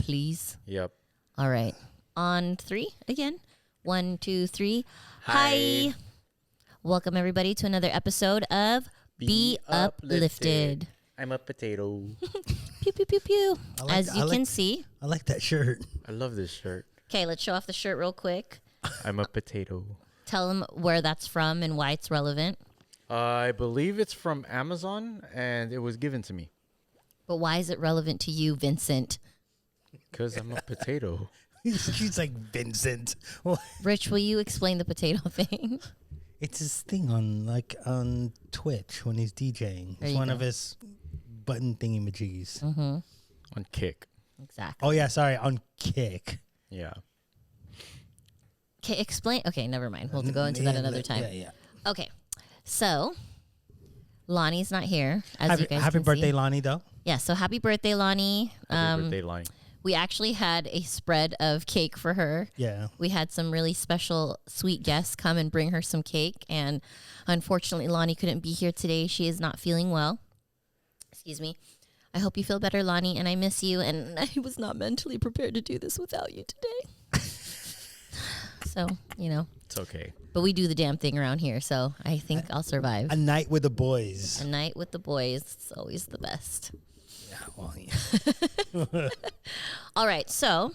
please? Yep. All right. On 3 again. 1, 2, 3. Hi. Welcome everybody to another episode of Be Uplifted. I'm a potato. Pew pew pew pew. As you can can see. I like that shirt. I love this shirt. Okay, let's show off the shirt real quick. I'm a potato. Tell them where that's from and why it's relevant. I believe it's from Amazon, and it was given to me. But why is it relevant to you, Vincent? Because I'm a potato. She's like Vincent. Rich, will you explain the potato thing? It's his thing on Twitch when he's DJing. It's one of his button thingy-majiggies. Mm-hmm. On Kick. Exactly. Oh, yeah, sorry, on Kick. Yeah. Okay, explain. Okay, never mind. We'll go into that another time. Yeah. Okay, so Lonnie's not here, as you guys Happy can birthday, see. Lonnie, though. Yeah, so happy birthday, Lonnie. Happy birthday, Lonnie. We actually had a spread of cake for her. Yeah. We had some really special, sweet guests come and bring her some cake. And unfortunately, Lonnie couldn't be here today. She is not feeling well. Excuse me. I hope you feel better, Lonnie, and I miss you. And I was not mentally prepared to do this without you today. So, It's okay. But we do the damn thing around here, so I think I'll survive. A night with the boys. A night with the boys. It's always the best. Yeah, well, yeah. All right, so,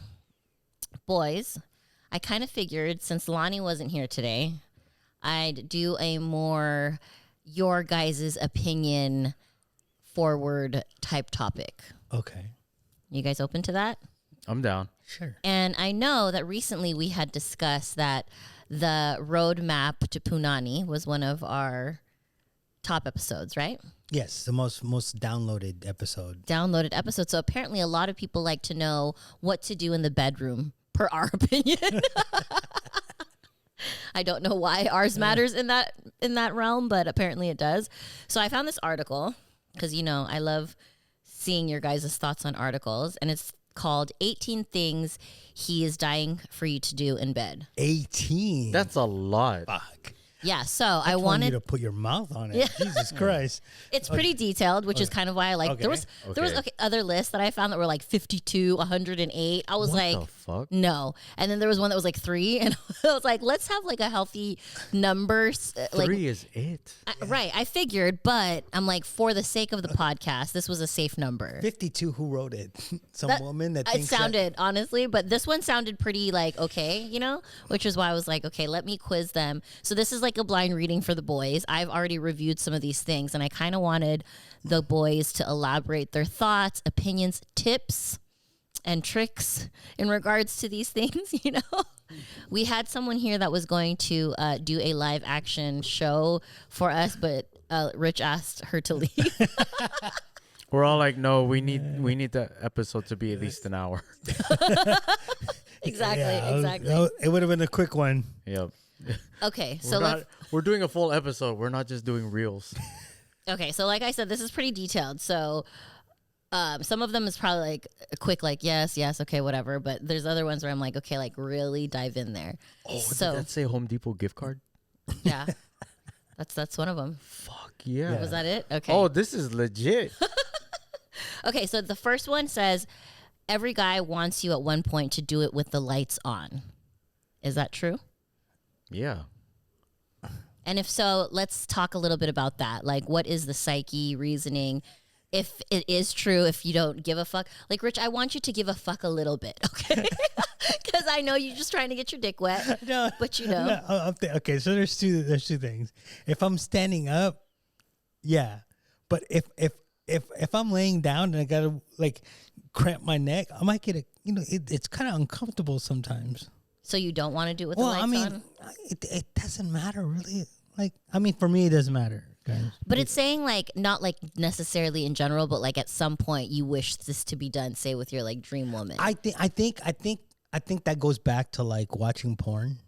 boys, I kind of figured since Lonnie wasn't here today, I'd do a more your guys' opinion forward type topic. Okay. You guys open to that? I'm down. Sure. And I know that recently we had discussed that the roadmap to Punani was one of our top episodes, right? Yes, the most downloaded episode. Downloaded episode. So apparently a lot of people like to know what to do in the bedroom, per our opinion. I don't know why ours matters in that realm, but apparently it does. So I found this article because, I love seeing your guys' thoughts on articles, and it's called 18 Things He is Dying for You to Do in Bed. 18. That's a lot. Fuck. Yeah, so I Want wanted you to put your mouth on it. Jesus Christ. It's pretty detailed, which is kind of why I like. Okay. There was other lists that I found that were like 52, 108. I was What like, the fuck? no. And then there was one that was like 3, and I was like, let's have like a healthy number. Like 3 is it. right, I figured, but I'm like, for the sake of the podcast, this was a safe number. 52, who wrote it? Some woman that It thinks sounded, honestly, but this one sounded pretty like okay, which is why I was like, okay, let me quiz them. So this is like a blind reading for the boys. I've already reviewed some of these things, and I kind of wanted the boys to elaborate their thoughts, opinions, tips, and tricks in regards to these things. We had someone here that was going to do a live action show for us, but Rich asked her to leave. We're all like, no, we need the episode to be at least an hour. Exactly. It would have been a quick one. Yep. Okay, so we're doing a full episode. We're not just doing reels. Okay, so like I said, this is pretty detailed. So some of them is probably like a quick, like, yes, okay, whatever. But there's other ones where I'm like, okay, like really dive in there. Oh, so did that say Home Depot gift card? yeah, that's one of them. Fuck yeah. Was that it? Okay. Oh, this is legit. Okay, so the first one says, every guy wants you at one point to do it with the lights on. Is that true? Yeah. And if so, let's talk a little bit about that. Like, what is the psyche reasoning? If it is true, if you don't give a fuck. Like, Rich, I want you to give a fuck a little bit, okay? Because I know you're just trying to get your dick wet. No, but okay, so there's two things. If I'm standing up, yeah. But if I'm laying down and I gotta like cramp my neck, I might get it's kind of uncomfortable sometimes. So you don't want to do it with the lights on? It doesn't matter really. Like, for me, it doesn't matter, guys. But it's saying like not like necessarily in general, but like at some point you wish this to be done. Say with your like dream woman. I think that goes back to like watching porn.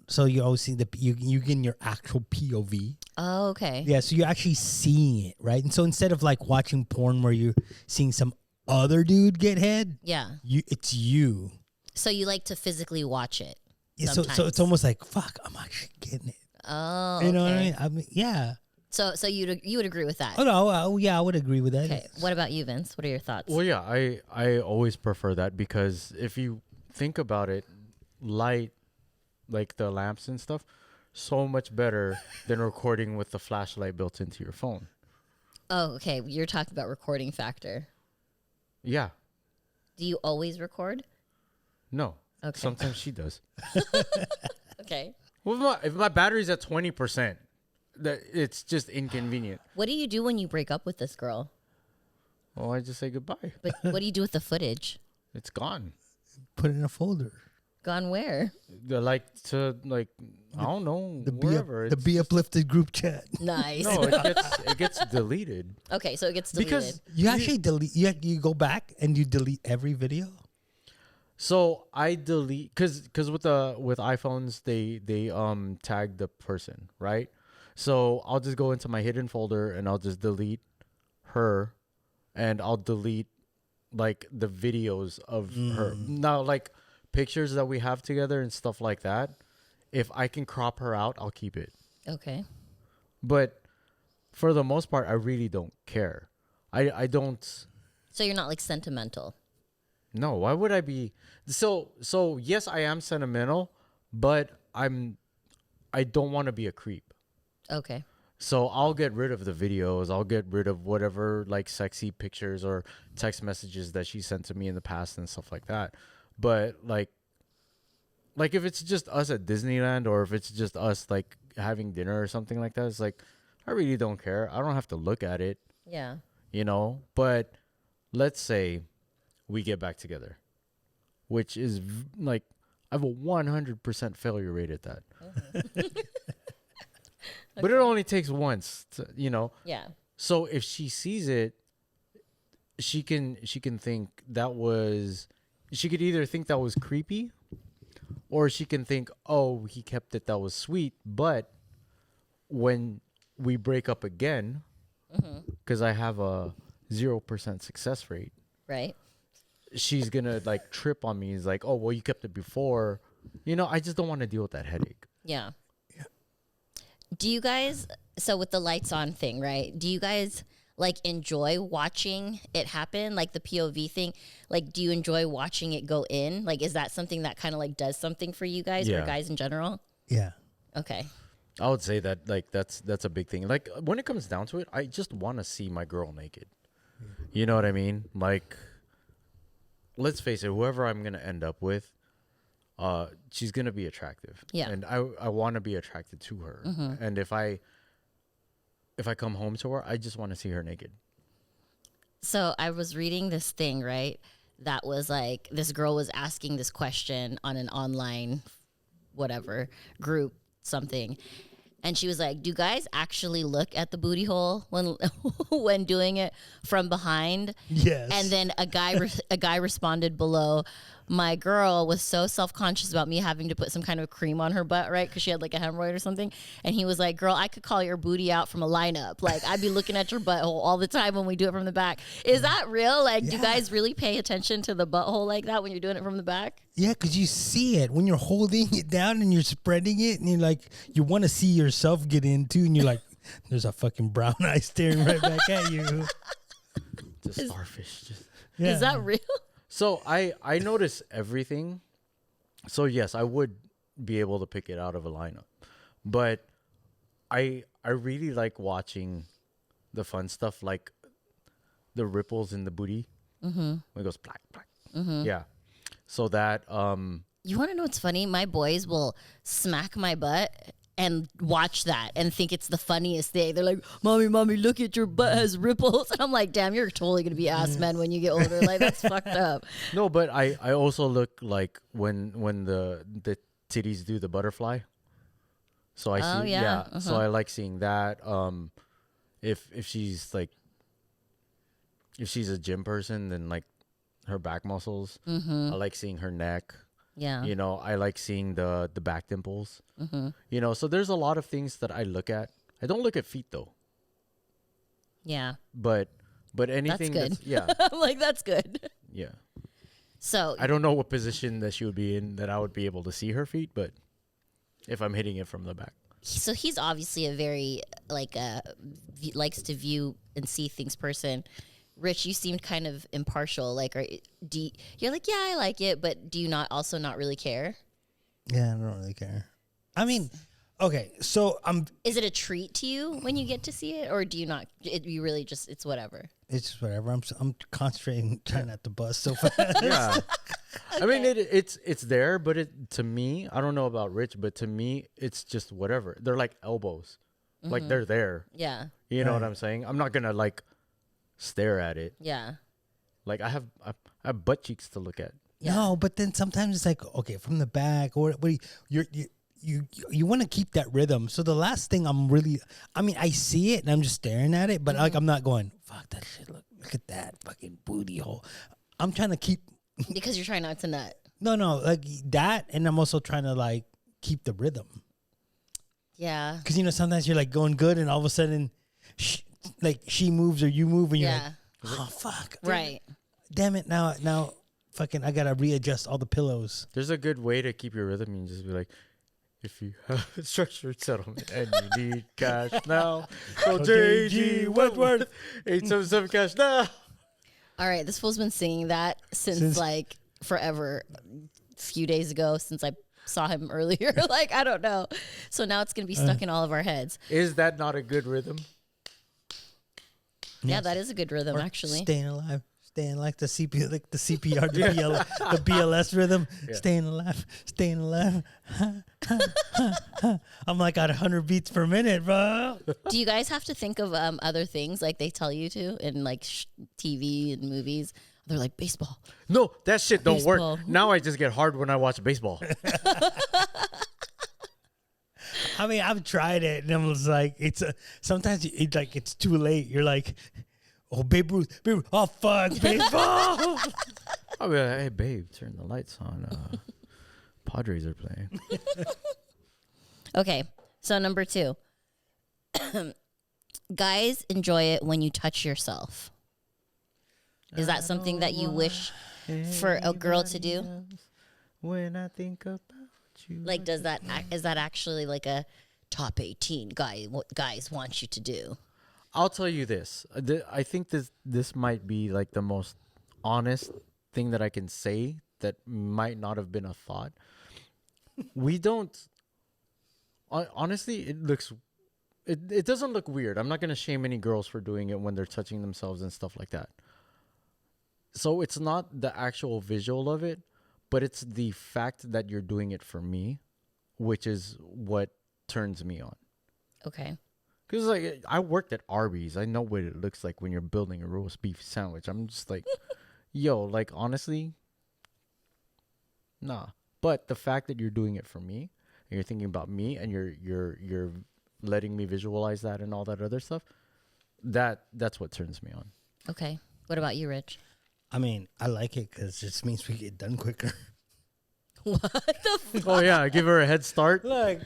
So you always see you get your actual POV. Oh, okay. Yeah, so you're actually seeing it, right? And so instead of like watching porn where you're seeing some other dude get head, it's you. So you like to physically watch it. Yeah, so it's almost like, fuck, I'm actually getting it. Oh, you know okay. what I mean? Yeah. So you would agree with that? Oh no, yeah, I would agree with that. Okay. What about you, Vince? What are your thoughts? Well, yeah, I always prefer that because if you think about it, light, like the lamps and stuff, so much better than recording with the flashlight built into your phone. Oh, okay. You're talking about recording factor. Yeah. Do you always record? No. Okay. Sometimes she does. Okay. Well, if my battery's at 20%, that it's just inconvenient. What do you do when you break up with this girl? Well, I just say goodbye. But what do you do with the footage? It's gone. Put it in a folder. Gone where? I don't know, The wherever. the BUplifted group chat. Nice. No, it gets deleted. Okay, so it gets deleted. Because You actually delete. You go back and you delete every video. so I delete because with iPhones they tag the person, right? So I'll just go into my hidden folder and I'll just delete her, and I'll delete like the videos of her. Now, like pictures that we have together and stuff like that. If I can crop her out, I'll keep it. Okay. But for the most part, I really don't care. I don't. So you're not like sentimental. No, why would I be? So yes, I am sentimental, but I don't want to be a creep. Okay. So I'll get rid of the videos. I'll get rid of whatever like sexy pictures or text messages that she sent to me in the past and stuff like that. But like if it's just us at Disneyland or if it's just us like having dinner or something like that, it's like I really don't care. I don't have to look at it, Yeah. But let's say we get back together, which is like I have a 100% failure rate at that. But it only takes once, Yeah. So if she sees it, she can think that was. She could either think that was creepy, or she can think, "Oh, he kept it. That was sweet." But when we break up again, because I have a 0% success rate, Right. she's gonna like trip on me. It's like, "Oh, well, you kept it before." I just don't want to deal with that headache. Yeah. Do you guys, so with the lights on thing, right? Do you guys like enjoy watching it happen? Like the POV thing? Like, do you enjoy watching it go in? Like, is that something that kind of like does something for you guys or Yeah. guys in general? Yeah. Okay. I would say that like that's a big thing. Like when it comes down to it, I just want to see my girl naked. You know what I mean? Like, let's face it, whoever I'm gonna end up with, she's gonna be attractive. Yeah. And I want to be attracted to her. And if I come home to her, I just want to see her naked. So I was reading this thing, right? That was like this girl was asking this question on an online, whatever group, something, and she was like, "Do guys actually look at the booty hole when when doing it from behind?" Yes. And then a guy responded below, "My girl was so self-conscious about me having to put some kind of cream on her butt, right? Because she had like a hemorrhoid or something." And he was like, "Girl, I could call your booty out from a lineup. Like, I'd be looking at your butthole all the time when we do it from the back." Is that real? Like, do Yeah. guys really pay attention to the butthole like that when you're doing it from the back? Yeah, because you see it when you're holding it down and you're spreading it, and you're like, you want to see yourself get into, and you're like, there's a fucking brown eye staring right back at you. Just starfish. Just. Yeah. Is that real? So I notice everything. So yes, I would be able to pick it out of a lineup, but I really like watching the fun stuff, like the ripples in the booty when it goes black black. Yeah, so that You want to know what's funny? My boys will smack my butt and watch that and think it's the funniest thing. They're like, "Mommy, look at your butt has ripples." And I'm like, "Damn, you're totally going to be ass men when you get older." Like, that's fucked up. no, but I also look like when the titties do the butterfly. So I Oh, see, yeah. So I like seeing that. If she's like, if she's a gym person, then like her back muscles. I like seeing her neck. Yeah. I like seeing the back dimples. So there's a lot of things that I look at. I don't look at feet though. Yeah. But anything good. yeah. I'm like, that's good. Yeah. So I don't know what position that she would be in that I would be able to see her feet, but if I'm hitting it from the back. So he's obviously a very like likes to view and see things person. Rich, you seemed kind of impartial. Like, you're like, yeah, I like it, but do you not really care? Yeah, I don't really care. I mean, okay, so Is it a treat to you when you get to see it, or do you not? You really just it's whatever. It's just whatever. I'm concentrating, trying not to bust so fast. Yeah. I mean, it's there, but to me, I don't know about Rich, but to me, it's just whatever. They're like elbows, like they're there. Yeah. You know what I'm saying? I'm not gonna like stare at it. Yeah. Like I have butt cheeks to look at. Yeah. No, but then sometimes it's like, okay, from the back, or what you want to keep that rhythm. So the last thing I see it and I'm just staring at it, but like I'm not going, fuck that shit. Look at that fucking booty hole. I'm trying to keep. Because you're trying not to nut. No, like that, and I'm also trying to like keep the rhythm. Yeah. Because sometimes you're like going good, and all of a sudden, she moves or you move, and you're like, oh fuck, Right. Damn it! Now, fucking, I gotta readjust all the pillows. There's a good way to keep your rhythm. You just be like, if you have a structured settlement and you need cash now, so JG Wentworth 877 cash now. All right, this fool's been singing that since like forever. A few days ago, since I saw him earlier. Like, I don't know. So now it's going to be stuck in all of our heads. Is that not a good rhythm? Yeah, that is a good rhythm, actually. Staying alive. Staying like the CPR, the BLS rhythm. Yeah. Staying alive. I'm like at 100 beats per minute, bro. Do you guys have to think of other things like they tell you to in like TV and movies? They're like, baseball. No, that shit don't Baseball. work. Now I just get hard when I watch baseball. I mean, I've tried it, and I was like, sometimes it's too late. You're like, oh, Babe Ruth, oh fuck, baseball. I'll be like, hey babe, turn the lights on. Padres are playing. Okay, so number 2. Guys enjoy it when you touch yourself. Is that something that you wish for a girl to do? When I think about you. Like, is that actually like a top 18 guys want you to do? I'll tell you this. I think this might be like the most honest thing that I can say that might not have been a thought. We don't. Honestly, it doesn't look weird. I'm not gonna shame any girls for doing it when they're touching themselves and stuff like that. So it's not the actual visual of it, but it's the fact that you're doing it for me, which is what turns me on. Okay. Because like I worked at Arby's, I know what it looks like when you're building a roast beef sandwich. I'm just like, yo, like honestly, nah. But the fact that you're doing it for me, and you're thinking about me, and you're letting me visualize that and all that other stuff, that's what turns me on. Okay. What about you, Rich? I mean, I like it because it just means we get done quicker. What the fuck? Oh yeah, give her a head start. Look.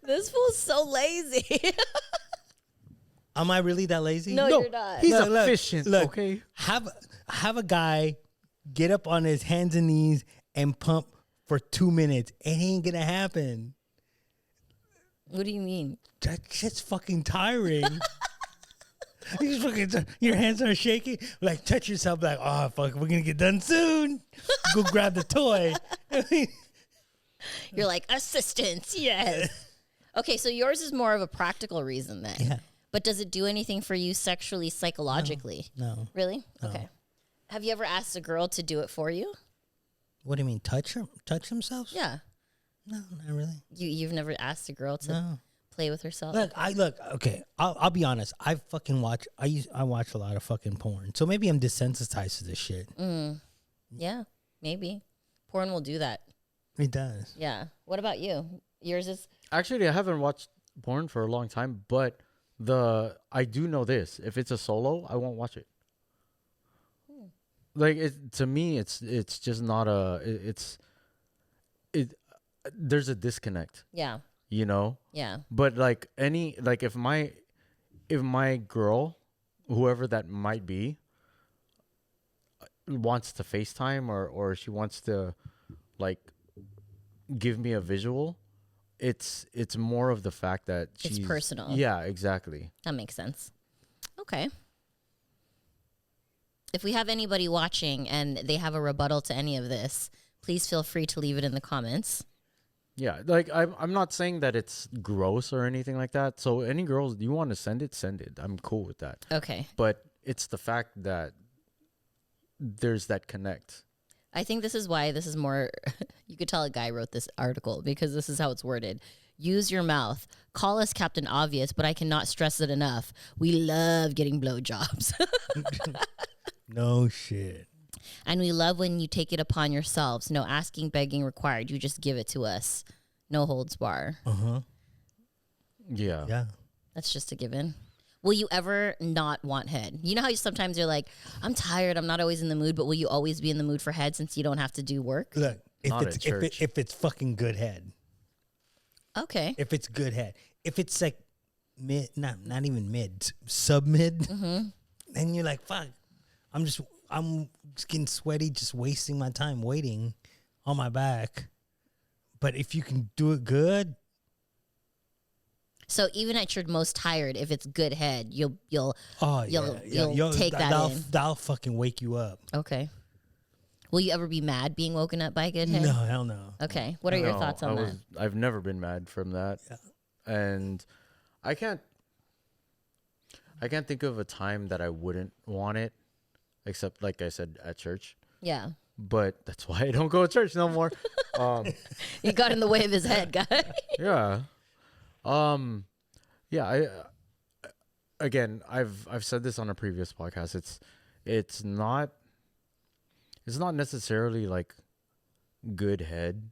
This fool's so lazy. Am I really that lazy? No, you're not. He's Look, efficient. look. Okay. Have a guy get up on his hands and knees and pump for 2 minutes. It ain't gonna happen. What do you mean? That shit's fucking tiring. Your hands are shaking. Like, touch yourself. Like, oh fuck, we're gonna get done soon. Go grab the toy. You're like, assistance, yes. Okay, so yours is more of a practical reason then. Yeah. But does it do anything for you sexually, psychologically? No. Really? Okay. Have you ever asked a girl to do it for you? What do you mean? Touch themselves? Yeah. No, not really. You've never asked a girl to play with herself? Look. Okay, I'll be honest. I watch a lot of fucking porn, so maybe I'm desensitized to this shit. Yeah, maybe. Porn will do that. It does. Yeah. What about you? Yours is Actually, I haven't watched porn for a long time, but I do know this. If it's a solo, I won't watch it. Like to me, it's just not there's a disconnect, yeah. you know? Yeah. But like if my girl, whoever that might be, wants to FaceTime or she wants to like give me a visual, it's more of the fact that It's she's personal. Yeah, exactly. That makes sense. Okay. If we have anybody watching and they have a rebuttal to any of this, please feel free to leave it in the comments. Yeah, like I'm not saying that it's gross or anything like that. So any girls you want to send it, send it. I'm cool with that. Okay. But it's the fact that there's that connect. I think this is why this is more, you could tell a guy wrote this article because this is how it's worded. Use your mouth. Call us Captain Obvious, but I cannot stress it enough. We love getting blowjobs. No shit. And we love when you take it upon yourselves. No asking, begging required. You just give it to us. No holds bar. Yeah. Yeah. That's just a given. Will you ever not want head? You know how sometimes you're like, I'm tired. I'm not always in the mood. But will you always be in the mood for head since you don't have to do work? Look, Not at church. if it's fucking good head, Okay. if it's good head, if it's like mid, not even mid, sub mid, then you're like, fuck, I'm just getting sweaty, just wasting my time waiting on my back. But if you can do it good, So even at your most tired, if it's good head, you'll you'll take that in. That'll fucking wake you up. Okay. Will you ever be mad being woken up by a good head? No, hell no. Okay. What are your thoughts on that? I've never been mad from that. Yeah. And I can't think of a time that I wouldn't want it, except like I said at church. Yeah. But that's why I don't go to church no more. You got in the way of his head, guy. Yeah. Yeah, again, I've said this on a previous podcast. It's not necessarily like good head,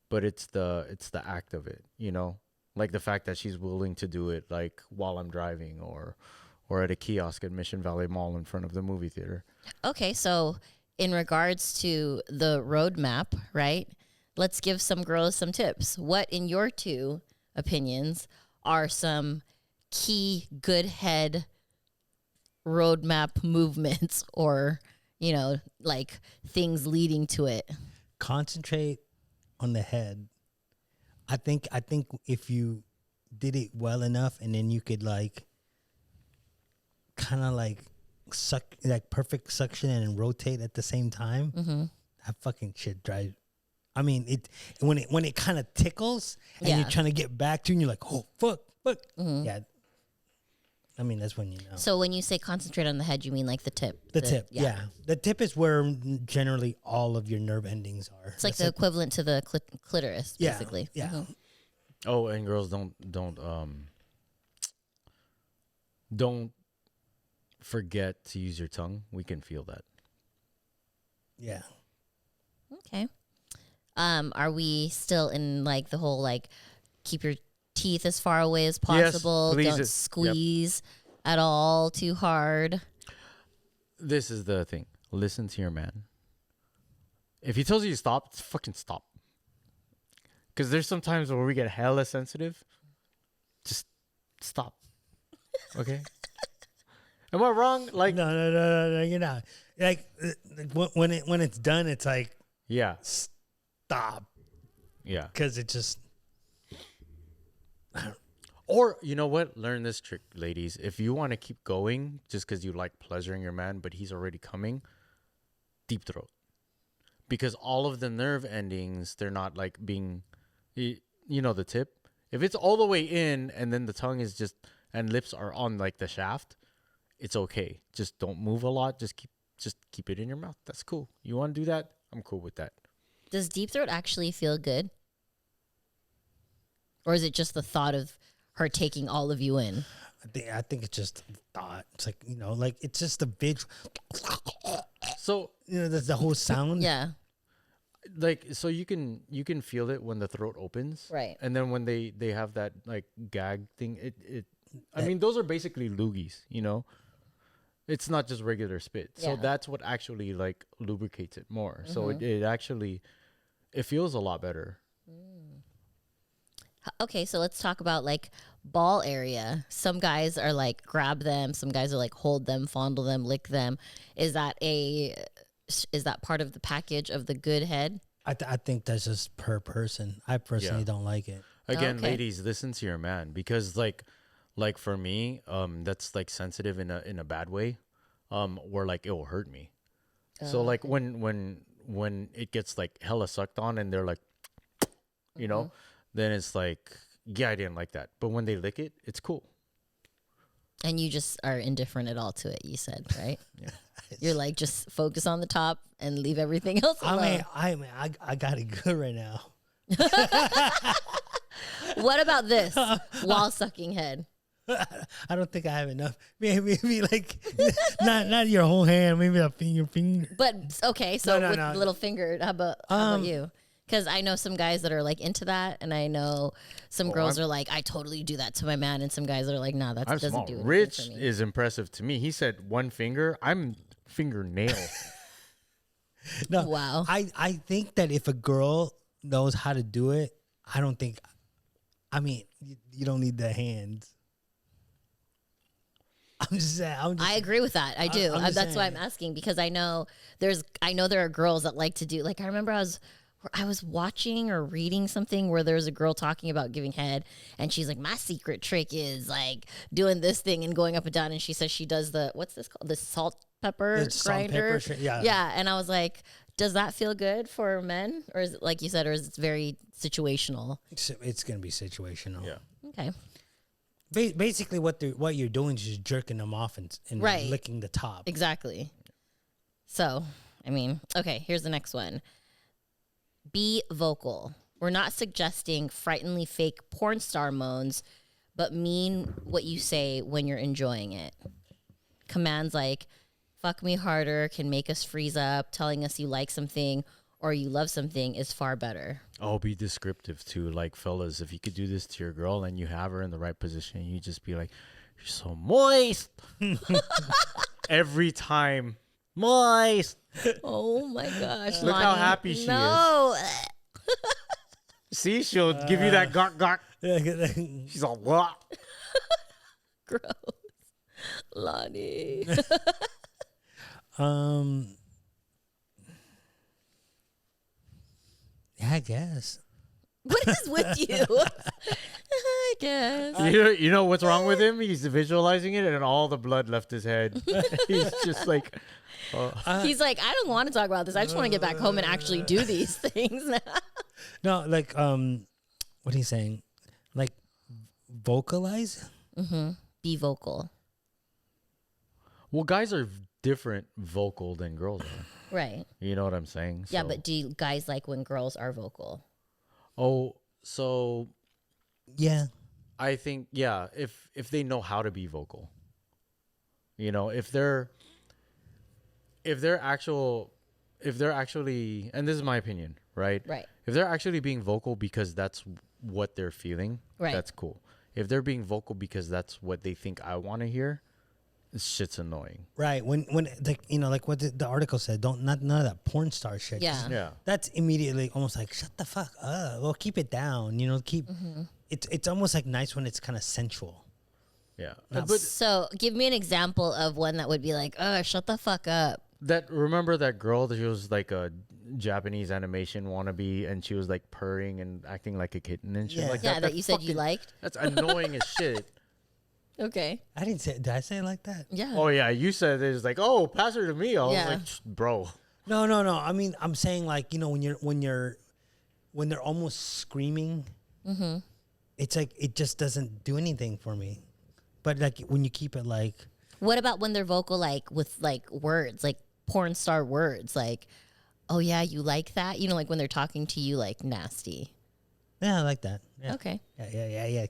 but it's the act of it, you know? Like the fact that she's willing to do it like while I'm driving or at a kiosk at Mission Valley Mall in front of the movie theater. Okay, so in regards to the roadmap, right? Let's give some girls some tips. What, in your two opinions, are some key good head roadmap movements or, you know, like things leading to it? Concentrate on the head. I think if you did it well enough and then you could like kind of like suck, like perfect suction and rotate at the same time, that fucking shit drives. I mean, when it kind of tickles and you're trying to get back to it and you're like, oh fuck. Yeah. I mean, that's when you know. So when you say concentrate on the head, you mean like the tip? The tip, yeah. The tip is where generally all of your nerve endings are. It's like the equivalent to the clitoris, basically. Yeah. Mhm. Oh, and girls don't forget to use your tongue. We can feel that. Yeah. Okay. Are we still in like the whole like keep your teeth as far away as possible? please. Don't squeeze at all too hard. This is the thing. Listen to your man. If he tells you to stop, fucking stop. Because there's some times where we get hella sensitive. Just stop. Okay? Am I wrong? Like, No, you're not. Like when it's done, it's like yeah. stop, Yeah. because it just. Or, you know what? Learn this trick, ladies. If you want to keep going just because you like pleasuring your man, but he's already coming, deep throat. Because all of the nerve endings, they're not like being, you know, the tip. If it's all the way in and then the tongue is just, and lips are on like the shaft, it's okay. Just don't move a lot. Just keep it in your mouth. That's cool. You want to do that? I'm cool with that. Does deep throat actually feel good? Or is it just the thought of her taking all of you in? I think it's just a thought. It's like, you know, like it's just a big. So, You know, that's the whole sound. Yeah. like, so you can feel it when the throat opens, Right. And then when they have that like gag thing, I mean, those are basically loogies, you know. It's not just regular spit. So Yeah. that's what actually like lubricates it more. So it actually feels a lot better. Okay, so let's talk about like ball area. Some guys are like grab them, some guys are like hold them, fondle them, lick them. Is that part of the package of the good head? I think that's just per person. I personally don't like it. Again, Okay. ladies, listen to your man because like for me, that's like sensitive in a bad way, where like it will hurt me. So like when it gets like hella sucked on and they're like, you know, then it's like, yeah, I didn't like that. But when they lick it, it's cool. And you just are indifferent at all to it, you said, right? Yeah. You're like, just focus on the top and leave everything else alone. I got it good right now. What about this while sucking head? I don't think I have enough. Maybe like not your whole hand. Maybe a finger. But okay, so No, with no. the little finger, how about you? Because I know some guys that are like into that, and I know some girls are like, I totally do that to my man, and some guys that are like, nah, that I'm doesn't small. do anything Rich for me. is impressive to me. He said one finger. I'm fingernail. No, Wow. I think that if a girl knows how to do it, I don't think. I mean, you don't need the hands. I'm just saying. I agree with that. I do. I'm just That's why I'm saying. asking, because I know there are girls that like to do, like, I remember I was watching or reading something where there's a girl talking about giving head, and she's like, my secret trick is like doing this thing and going up and down, and she says she does what's this called, the salt pepper The salt and grinder. pepper, yeah. Yeah, and I was like, does that feel good for men, or is it like you said, or is it very situational? It's gonna be situational. Yeah. Okay. Basically, what you're doing is just jerking them off and Right. licking the top. Exactly. So, I mean, okay, here's the next one. Be vocal. We're not suggesting frighteningly fake porn star moans, but mean what you say when you're enjoying it. Commands like, fuck me harder can make us freeze up. Telling us you like something or you love something is far better. I'll be descriptive too. Like, fellas, if you could do this to your girl and you have her in the right position, you just be like, you're so moist. Every time. Moist. Oh my gosh. Look how Lonnie. happy she No. See, she'll give you that gawk gawk. She's all, what? Gross. Lonnie. Yeah, I guess. What is with you? I guess. You know what's wrong with him? He's visualizing it and all the blood left his head. He's just like, He's like, I don't want to talk about this. I just want to get back home and actually do these things now. No, like what he's saying, like vocalize. Be vocal. well, guys are different vocal than girls are. Right. You know what I'm saying? Yeah, So- but do you guys like when girls are vocal? Oh, so Yeah. I think, yeah, if they know how to be vocal, you know, if they're actually, and this is my opinion, right? Right. If they're actually being vocal because that's what they're feeling, Right. that's cool. If they're being vocal because that's what they think I want to hear, this shit's annoying. Right. When like like what the article said, none of that porn star shit. 'Cause Yeah. Yeah. That's immediately almost like shut the fuck up. Well, keep it down. Keep. It's almost like nice when it's kind of sensual. Yeah. No. But So give me an example of one that would be like, oh, shut the fuck up. remember that girl that she was like a Japanese animation wannabe and she was like purring and acting like a kitten and shit Yeah. like Yeah, that. that you said you fucking- liked. That's annoying as shit. Okay. I didn't say. Did I say it like that? Yeah. Oh yeah, you said it was like, oh, pass her to me. I was Yeah. like, bro. No. I mean, I'm saying like when they're almost screaming, it's like it just doesn't do anything for me. But like when you keep it like, What about when they're vocal, like with like words, like porn star words, like, oh yeah, you like that? Like when they're talking to you like nasty. yeah, I like that. Yeah. Okay. Yeah.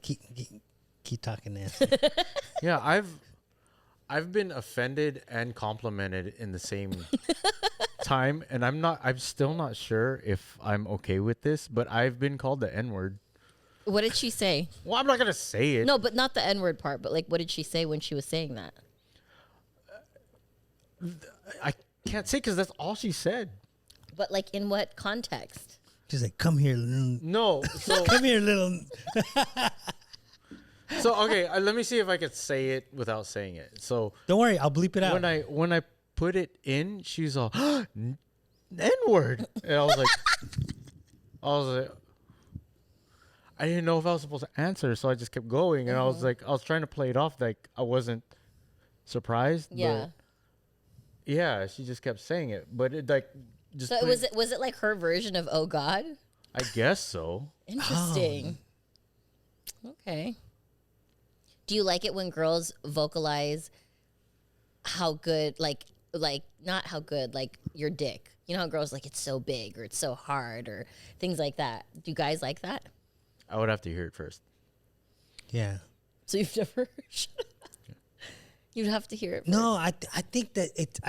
Keep talking nasty. Yeah, I've been offended and complimented in the same time, and I'm still not sure if I'm okay with this, but I've been called the N-word. What did she say? Well, I'm not gonna say it. No, but not the N-word part, but like what did she say when she was saying that? I can't say because that's all she said. But like in what context? She's like, come here, little. No, so Come here, little. okay, let me see if I could say it without saying it. So Don't worry, I'll bleep it out. when I put it in, she's all N-word, and I was like, I was like, I didn't know if I was supposed to answer, so I just kept going, and I was like, I was trying to play it off like I wasn't surprised. Yeah. But yeah, she just kept saying it, but it like just. So was it like her version of "Oh God"? I guess so. Interesting. Okay. Do you like it when girls vocalize how good, like not how good, like your dick? You know how girls like it's so big or it's so hard or things like that. Do you guys like that? I would have to hear it first. Yeah. So you've never. You'd have to hear it. First. No, I think that it's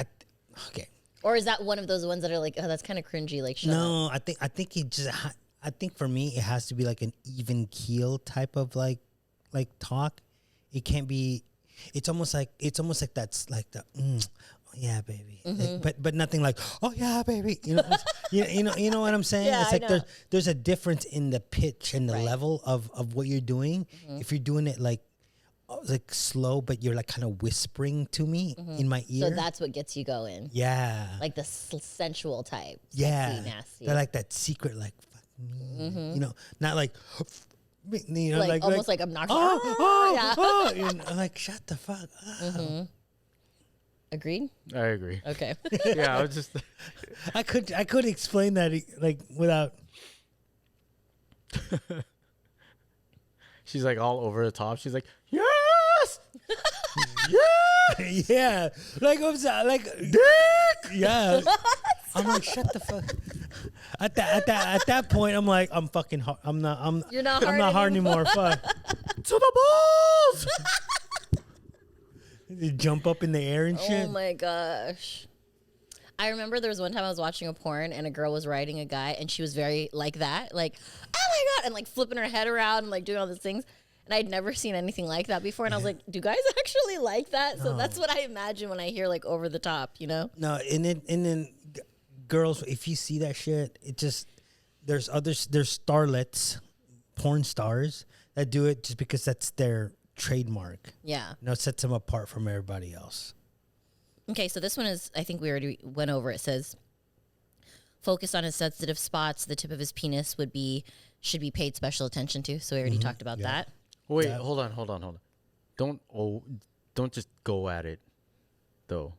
okay. Or is that one of those ones that are like, oh, that's kind of cringy? Like, shut up. No, I think it just. I think for me, it has to be like an even keel type of like talk. It can't be. It's almost like that's like the. Oh yeah, baby. Like, but nothing like, oh yeah, baby. You know, you know what I'm saying? Yeah, it's like I know. there's a difference in the pitch and the level of what you're doing. If you're doing it like slow, but you're like kind of whispering to me in my ear. So that's what gets you going. Yeah. Like the sensual type. Yeah. Sexy, nasty. They're like that secret, like, fuck me. You know, not like, you know, like almost like obnoxious. Yeah. You know, like, shut the fuck up. Agreed? I agree. Okay. Yeah, I was just. I could explain that like without. She's like all over the top. She's like, yes, yes, Yeah, like I'm like dick. Yeah, I'm like shut the fuck. At that point, I'm like I'm fucking hard. You're not I'm hard not hard anymore. Fuck. to the balls. You jump up in the air and shit. Oh my gosh. I remember there was one time I was watching a porn and a girl was riding a guy and she was very like that, like, oh my God, and like flipping her head around and like doing all these things. And I'd never seen anything like that before. And I was like, do guys actually like that? So that's what I imagine when I hear like over the top, you know? No, and then girls, if you see that shit, it just there's starlets, porn stars that do it just because that's their trademark. Yeah. You know, it sets them apart from everybody else. Okay, so this one is, I think we already went over. It says, focus on his sensitive spots. The tip of his penis should be paid special attention to. So we already talked about that. Wait, hold on. Don't just go at it, though,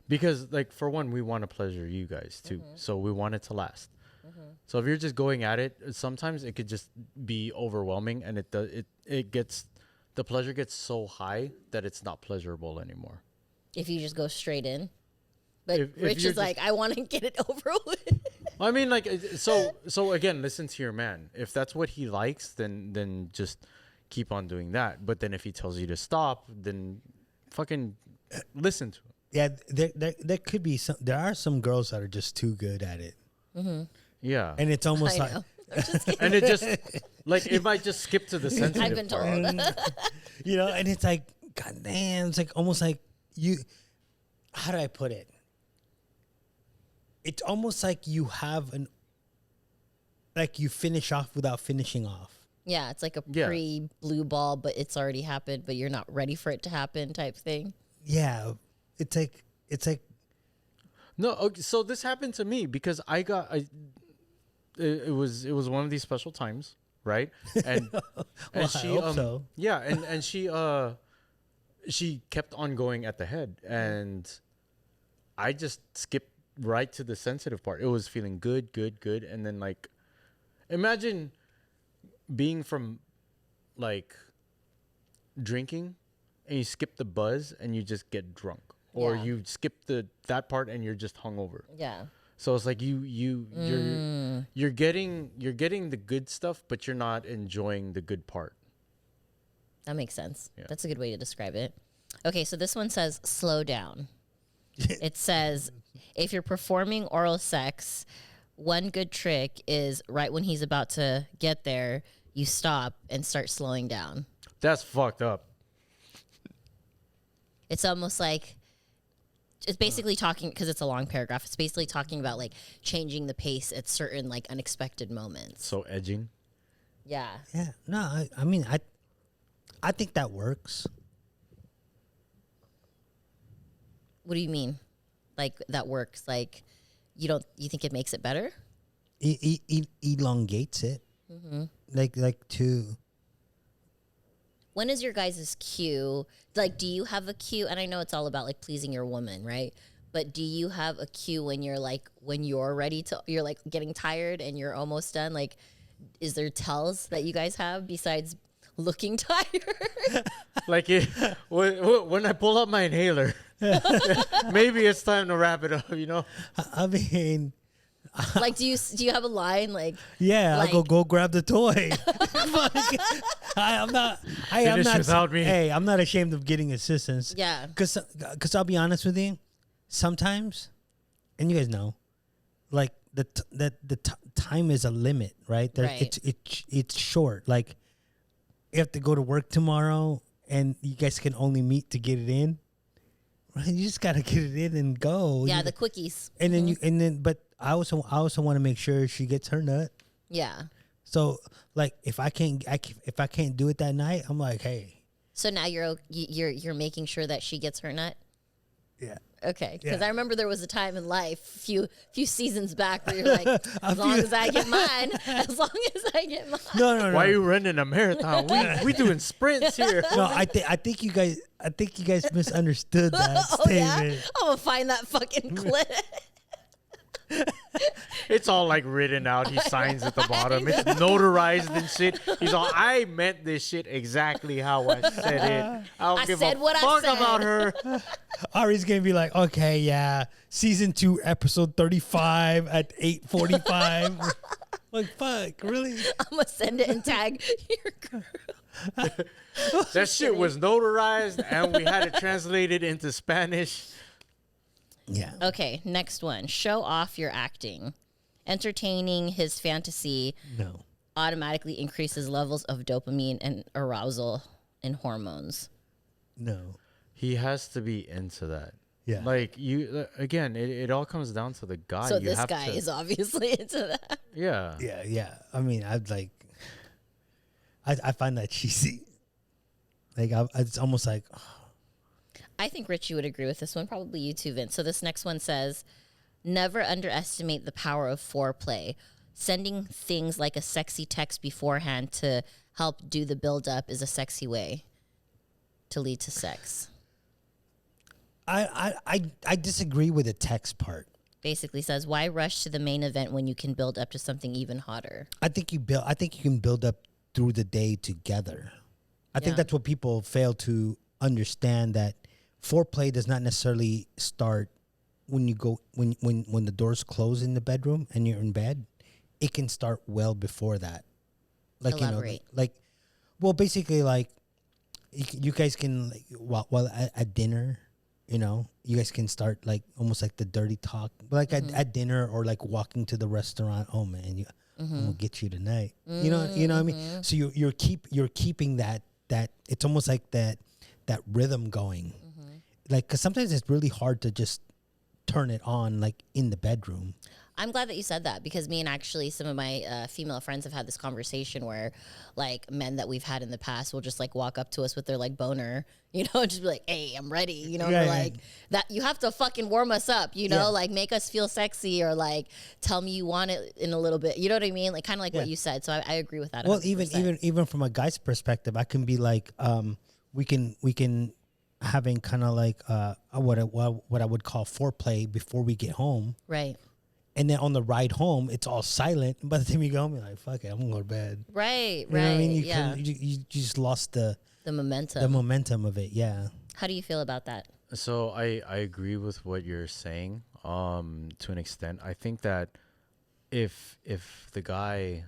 because like for one, we want to pleasure you guys too, so we want it to last. So if you're just going at it, sometimes it could just be overwhelming, and the pleasure gets so high that it's not pleasurable anymore. If you just go straight in. But If Rich you're is like, I want to get it over with. I mean, like, so again, listen to your man. If that's what he likes, then just keep on doing that. But then if he tells you to stop, then fucking listen to him. Yeah, there could be some. There are some girls that are just too good at it, Yeah. and it's almost I like. know. And it just, like, it might just skip to the sensitive I've been part. told. You know, and it's like, god damn, it's like almost like you. How do I put it? It's almost like you have like you finish off without finishing off. Yeah, it's like a Yeah. pre-blue ball, but it's already happened, but you're not ready for it to happen type thing. Yeah, it's like No, okay, so this happened to me because it was one of these special times, right? And I hope so. yeah, and she kept on going at the head, and I just skipped right to the sensitive part. It was feeling good, and then like, imagine being from like drinking, and you skip the buzz, and you just get drunk, or Yeah. you skip that part, and you're just hungover. Yeah. So it's like you're getting the good stuff, but you're not enjoying the good part. That makes sense. Yeah. That's a good way to describe it. Okay, so this one says slow down. It says if you're performing oral sex, one good trick is right when he's about to get there, you stop and start slowing down. That's fucked up. It's almost like it's basically talking, because it's a long paragraph, it's basically talking about like changing the pace at certain like unexpected moments. So edging. Yeah. yeah. No, I mean I think that works. What do you mean? Like that works? Like you think it makes it better? elongates it. Mm-hmm. Like to. When is your guys' cue? Like, do you have a cue? And I know it's all about like pleasing your woman, right? But do you have a cue when you're like, when you're ready to, you're like getting tired and you're almost done? Like, is there tells that you guys have besides looking tired? Like when I pull up my inhaler, maybe it's time to wrap it up. You know. I mean, Like, do you have a line like? yeah, like, I'll go grab the toy. I'm not. I'm Finish not. without me. Hey, I'm not ashamed of getting assistance. Yeah. Because I'll be honest with you, sometimes, and you guys know, like the time is a limit, right? Right. It's short. Like, you have to go to work tomorrow, and you guys can only meet to get it in. Right? You just gotta get it in and go. Yeah, the quickies. And then but I also want to make sure she gets her nut. Yeah. So like if I can't do it that night, I'm like, hey. So now you're making sure that she gets her nut. Yeah. Okay, because Yeah. I remember there was a time in life, few seasons back, where you're like, as long as I get mine, as long as I get mine. No. Why are you running a marathon? We doing sprints here. No, I think you guys misunderstood that Oh yeah, statement. I'm gonna find that fucking clip. It's all like written out. He signs at the bottom. It's notarized and shit. He's all, I meant this shit exactly how I said it. I don't give said a what I fuck said. about her. Ari's gonna be like, okay, yeah, season 2, episode 35 at 8:45. Like, fuck, really? I'm gonna send it and tag your girl. That shit was notarized and we had it translated into Spanish. Yeah. Okay, next one. Show off your acting. Entertaining his fantasy No. automatically increases levels of dopamine and arousal and hormones. No. He has to be into that. Yeah. Like you again, it all comes down to the guy. So You this have guy to- is obviously into that. Yeah. Yeah. I mean, I'd like. I find that cheesy. Like, it's almost like. I think Richie would agree with this one. Probably you too, Vince. So this next one says, never underestimate the power of foreplay. Sending things like a sexy text beforehand to help do the build up is a sexy way to lead to sex. I disagree with the text part. Basically says, why rush to the main event when you can build up to something even hotter? I think you can build up through the day together. I think Yeah. that's what people fail to understand, that foreplay does not necessarily start when you go when the doors close in the bedroom and you're in bed. It can start well before that. Like, Elaborate. Well, basically, like, you guys can, like, while at dinner, you guys can start, like, almost like the dirty talk, like at dinner, or like walking to the restaurant. Oh man, I'm gonna get you tonight. You know what I mean. So you're keeping that it's almost like that rhythm going. Like, because sometimes it's really hard to just turn it on, like, in the bedroom. I'm glad that you said that, because me and actually some of my female friends have had this conversation where, like, men that we've had in the past will just, like, walk up to us with their, like, boner, just be like, hey, I'm ready, and Yeah, we're yeah. like, that you have to fucking warm us up, Yeah. like, make us feel sexy, or, like, tell me you want it in a little bit, you know what I mean? Like, kind of like what Yeah. you said, so I agree with that. Well, 100%. even from a guy's perspective, I can be like, we can having kind of like what I would call foreplay before we get home, Right. and then on the ride home, it's all silent. And by the time you go home, you're like, fuck it, I'm gonna go to bed. Right, You know what I mean? yeah. You just lost the The momentum. momentum of it. Yeah. How do you feel about that? So I agree with what you're saying to an extent. I think that if the guy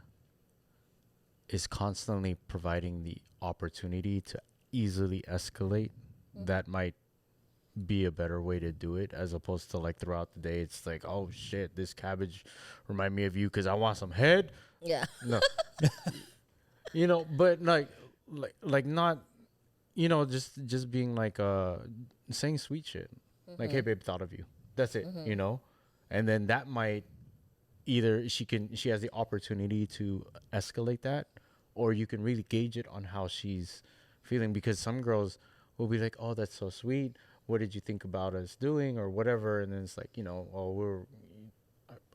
is constantly providing the opportunity to easily escalate, that might be a better way to do it, as opposed to, like, throughout the day it's like, oh shit, this cabbage remind me of you because I want some head. Yeah. No. But like not, just being like saying sweet shit. Like, hey babe, thought of you. That's it, And then that might either she has the opportunity to escalate that, or you can really gauge it on how she's feeling, because some girls will be like, oh, that's so sweet. What did you think about us doing or whatever? And then it's like, oh,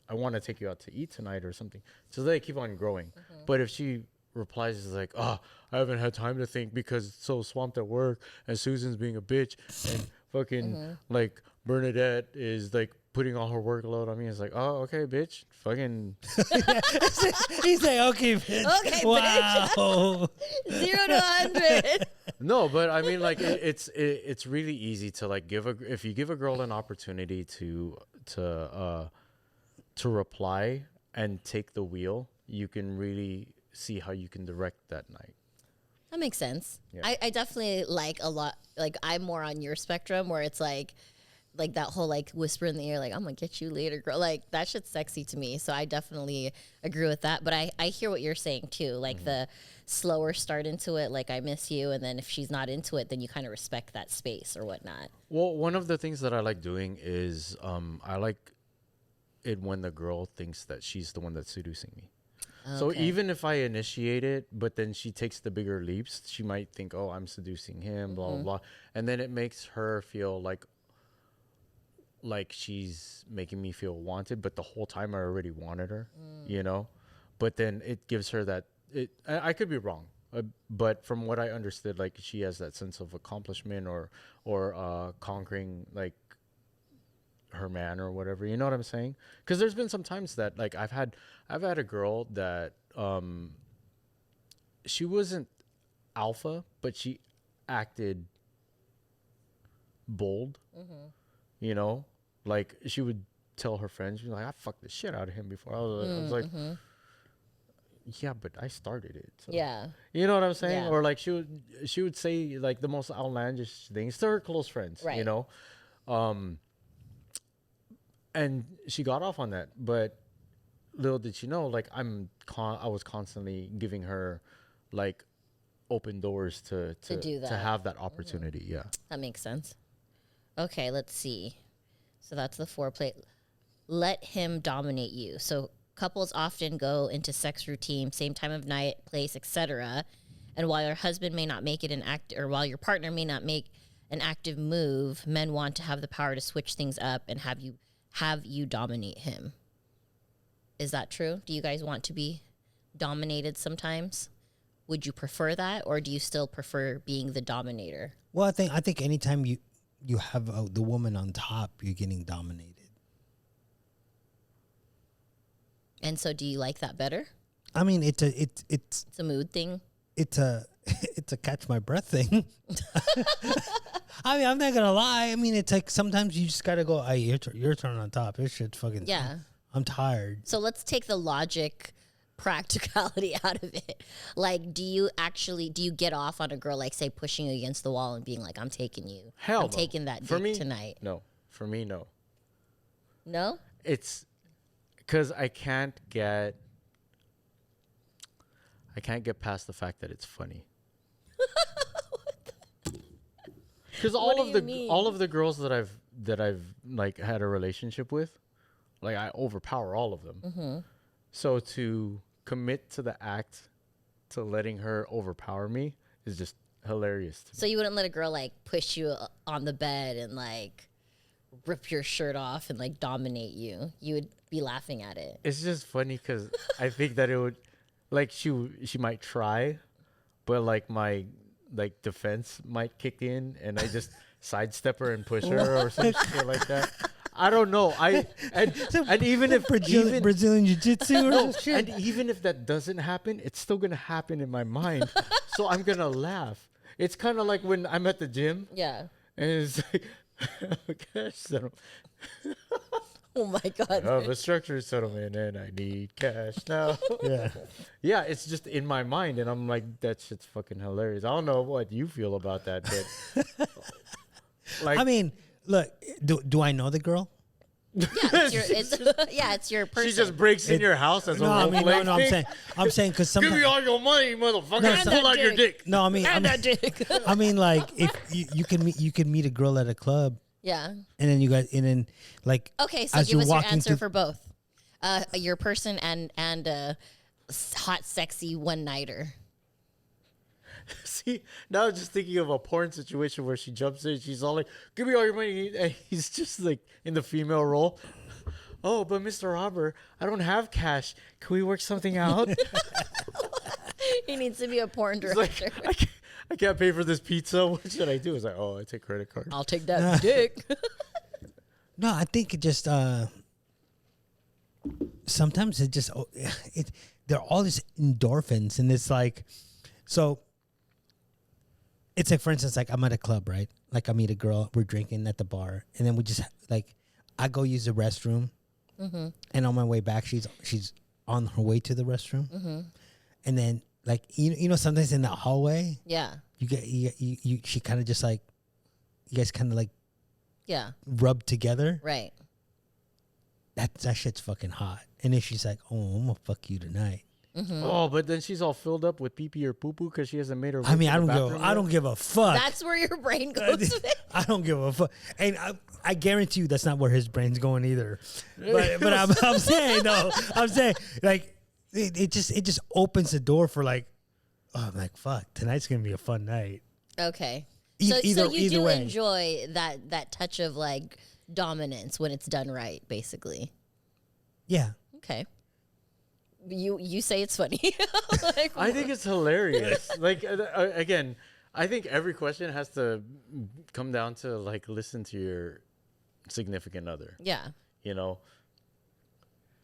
I want to take you out to eat tonight or something. So they keep on growing. But if she replies is like, oh, I haven't had time to think because it's so swamped at work and Susan's being a bitch and fucking like Bernadette is like putting all her workload on me. It's like, oh, okay, bitch. Fucking. He's like, okay, bitch. Okay, wow. 0 to 100. No, but I mean, like, it's really easy to like if you give a girl an opportunity to reply and take the wheel, you can really see how you can direct that night. That makes sense. Yeah. I definitely like a lot. Like I'm more on your spectrum where it's like that whole like whisper in the ear, like I'm gonna get you later, girl. Like that shit's sexy to me. So I definitely agree with that. But I hear what you're saying too. Like the slower start into it, like I miss you, and then if she's not into it, then you kind of respect that space or whatnot. Well, one of the things that I like doing is I like it when the girl thinks that she's the one that's seducing me. So even if I initiate it, but then she takes the bigger leaps, she might think, oh, I'm seducing him, blah, blah, blah. And then it makes her feel like she's making me feel wanted, but the whole time I already wanted her, you know? But then it gives her that, I could be wrong, but from what I understood, like she has that sense of accomplishment or conquering like her man or whatever, you know what I'm saying? Because there's been some times that like I've had a girl that she wasn't alpha, but she acted bold, you know, like she would tell her friends, like, I fucked the shit out of him before. I was like, yeah, but I started it. So. Yeah. You know what I'm saying? Yeah. Or like she would say like the most outlandish things to her close friends, Right. you know? And she got off on that, but little did she know, like I was constantly giving her like open doors to do that. to have that opportunity. Yeah. That makes sense. Okay, let's see. So that's the foreplay. Let him dominate you. So couples often go into sex routine, same time of night, place, etc. And while your husband may not make it while your partner may not make an active move, men want to have the power to switch things up and have you dominate him. Is that true? Do you guys want to be dominated sometimes? Would you prefer that, or do you still prefer being the dominator? Well, I think anytime you have the woman on top, you're getting dominated. And so do you like that better? I mean, it's It's a mood thing. it's a catch my breath thing. I mean, I'm not gonna lie. I mean, it's like sometimes you just gotta go. Hey, your turn on top. This shit's fucking. Yeah. I'm tired. So let's take the logic, practicality out of it. Like, do you get off on a girl, like, say, pushing you against the wall and being like, I'm taking you. Hell I'm no. taking that For dick me, tonight. No. For me, no. No? It's because I can't get past the fact that it's funny. Because all of the girls that I've like had a relationship with, like I overpower all of them. So to commit to the act to letting her overpower me is just hilarious to me. So you wouldn't let a girl, like, push you on the bed and, like, rip your shirt off and, like, dominate you. You would be laughing at it. It's just funny because I think that it would, like, she might try, but like my defense might kick in and I just sidestep her and push her or some shit like that. I don't know. And even if Brazilian jiu-jitsu or no, some shit. and even if that doesn't happen, it's still gonna happen in my mind. So I'm gonna laugh. It's kind of like when I'm at the gym Yeah. and it's like, cash settlement. Oh, my God. I have a structured settlement and I need cash now. Yeah. Yeah, it's just in my mind, and I'm like, that shit's fucking hilarious. I don't know what you feel about that, but like, I mean, look, do I know the girl? Yeah, it's your person. she just breaks in your house as a role playing thing. I'm saying because Give sometimes. me all your money, motherfucker. And Pull out that your dick. No, I mean, And that dick. I mean, like if you can meet a girl at a club, Yeah. and then like Okay, so as give you're us your walking answer through- for both. Your person and hot, sexy one-nighter. See, now I'm just thinking of a porn situation where she jumps in, she's all like, give me all your money, and he's just like in the female role. oh, but Mr. Robert, I don't have cash. Can we work something out? He needs to be a porn He's director. like, I can't pay for this pizza. What should I do? It's like, oh, I take credit card. I'll take that dick. No, I think it just sometimes it just they're all these endorphins, and it's like, so it's like, for instance, like I'm at a club, right? Like I meet a girl, we're drinking at the bar, and then we just like I go use the restroom, and on my way back, she's on her way to the restroom, and then like you know sometimes in that hallway, Yeah. you she kind of just like you guys kind of like Yeah. rub together. Right. That shit's fucking hot. And then she's like, "Oh, I'm gonna fuck you tonight." Oh, but then she's all filled up with pee pee or poo poo because she hasn't made her. I mean, I don't give a fuck. That's where your brain goes. I don't give a fuck. And I guarantee you that's not where his brain's going either. But I'm saying no. I'm saying like it just opens the door for like, oh, I'm like, fuck, tonight's gonna be a fun night. Okay. Either so you do way. enjoy that touch of like dominance when it's done right, basically. Yeah. Okay. You say it's funny. Like, I think it's hilarious. Like again, I think every question has to come down to like listen to your significant other. yeah. You know,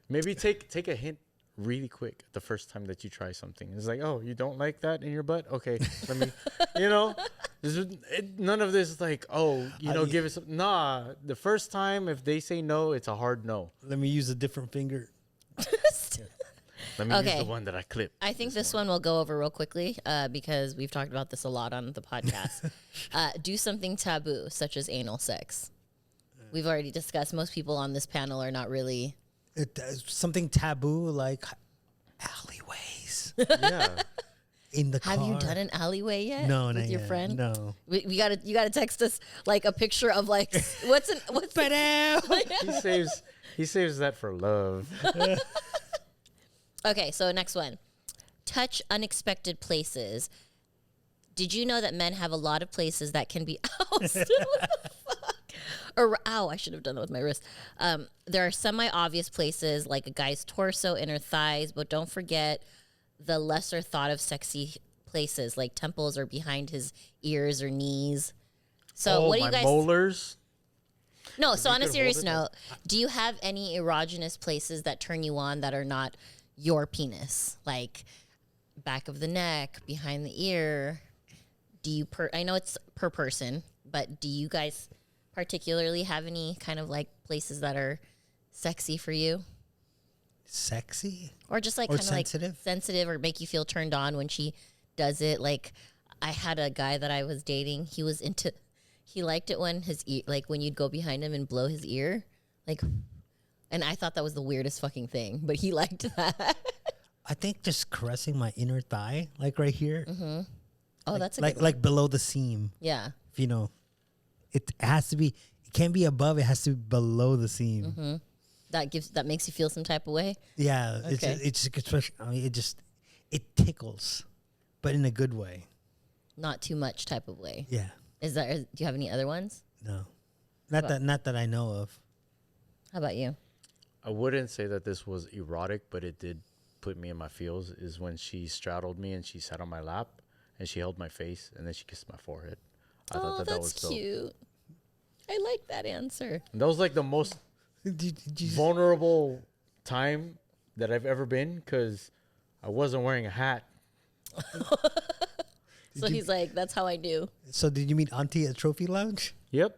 maybe take a hint really quick the first time that you try something. It's like, oh, you don't like that in your butt? Okay, let me, you know, none of this like, oh, give it some. Nah, the first time if they say no, it's a hard no. Let me use a different finger. Let me use Okay. the one that I clipped. I think this one will go over real quickly because we've talked about this a lot on the podcast. Do something taboo, such as anal sex. We've already discussed. Most people on this panel are not really. Something taboo like alleyways Yeah. in the car. Have you done an alleyway yet? No, with not your yet. friend. No. You gotta text us like a picture of like what's He saves that for love. Okay, so next one. Touch unexpected places. Did you know that men have a lot of places that can be what the fuck? Or ow, I should have done that with my wrist. There are semi-obvious places like a guy's torso, inner thighs, but don't forget the lesser thought of sexy places like temples or behind his ears or knees. So what do you guys molars? No, so on a could serious hold it note, do you have any erogenous places that turn you on that are not your penis? Like back of the neck, behind the ear? Do you I know it's per person, but do you guys particularly have any kind of like places that are sexy for you? Sexy? Or just like Or kind of like sensitive? sensitive or make you feel turned on when she does it? Like I had a guy that I was dating, he liked it when his ear, like when you'd go behind him and blow his ear, like, and I thought that was the weirdest fucking thing, but he liked that. I think just caressing my inner thigh, like right here. Mm-hmm. Oh, that's a like good one. like below the seam. Yeah. If you know, it has to be. It can't be above. It has to be below the seam. Mm-hmm. That makes you feel some type of way. Yeah. Okay. It's especially. I mean, it tickles, but in a good way. Not too much type of way. Yeah. Do you have any other ones? No, not that I know of. How about you? I wouldn't say that this was erotic, but it did put me in my feels. Is when she straddled me and she sat on my lap and she held my face and then she kissed my forehead. I thought that was dope. Cute. I like that answer. And that was like the most vulnerable time that I've ever been because I wasn't wearing a hat. So he's like, that's how I knew. So did you meet Auntie at Trophy Lounge? Yep.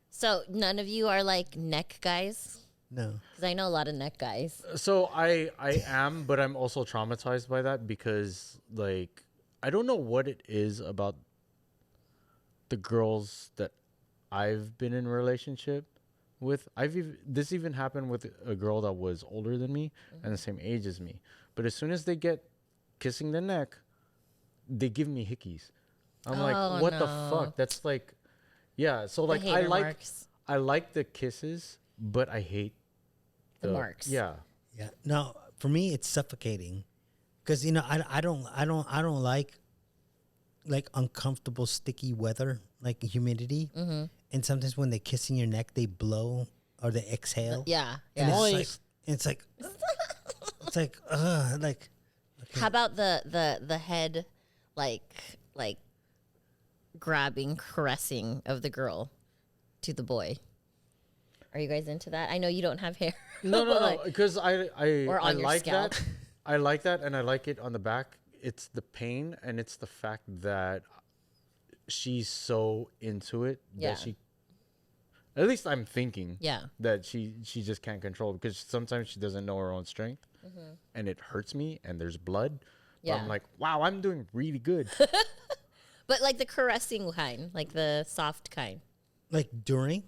So none of you are like neck guys? No. Because I know a lot of neck guys. So I am, but I'm also traumatized by that because like I don't know what it is about the girls that I've been in a relationship with. This even happened with a girl that was older than me and the same age as me. But as soon as they get kissing the neck, they give me hickeys. I'm like, what the fuck? That's like, yeah. So like, hater marks. I like the kisses, but I hate The marks. Yeah. Yeah. No, for me it's suffocating, because I don't like uncomfortable sticky weather, like humidity. Mm-hmm. And sometimes when they're kissing your neck, they blow or they exhale. Yeah. And Yeah. it's like like. How about the head, like grabbing, caressing of the girl to the boy? Are you guys into that? I know you don't have hair. No, but no, like- no. Because Or I on your like scalp. that. I like that, and I like it on the back. It's the pain, and it's the fact that she's so into it Yeah. that she. At least I'm thinking. Yeah. That she just can't control because sometimes she doesn't know her own strength, and it hurts me, and there's blood. But Yeah. I'm like, wow, I'm doing really good. But like the caressing kind, like the soft kind. Like during?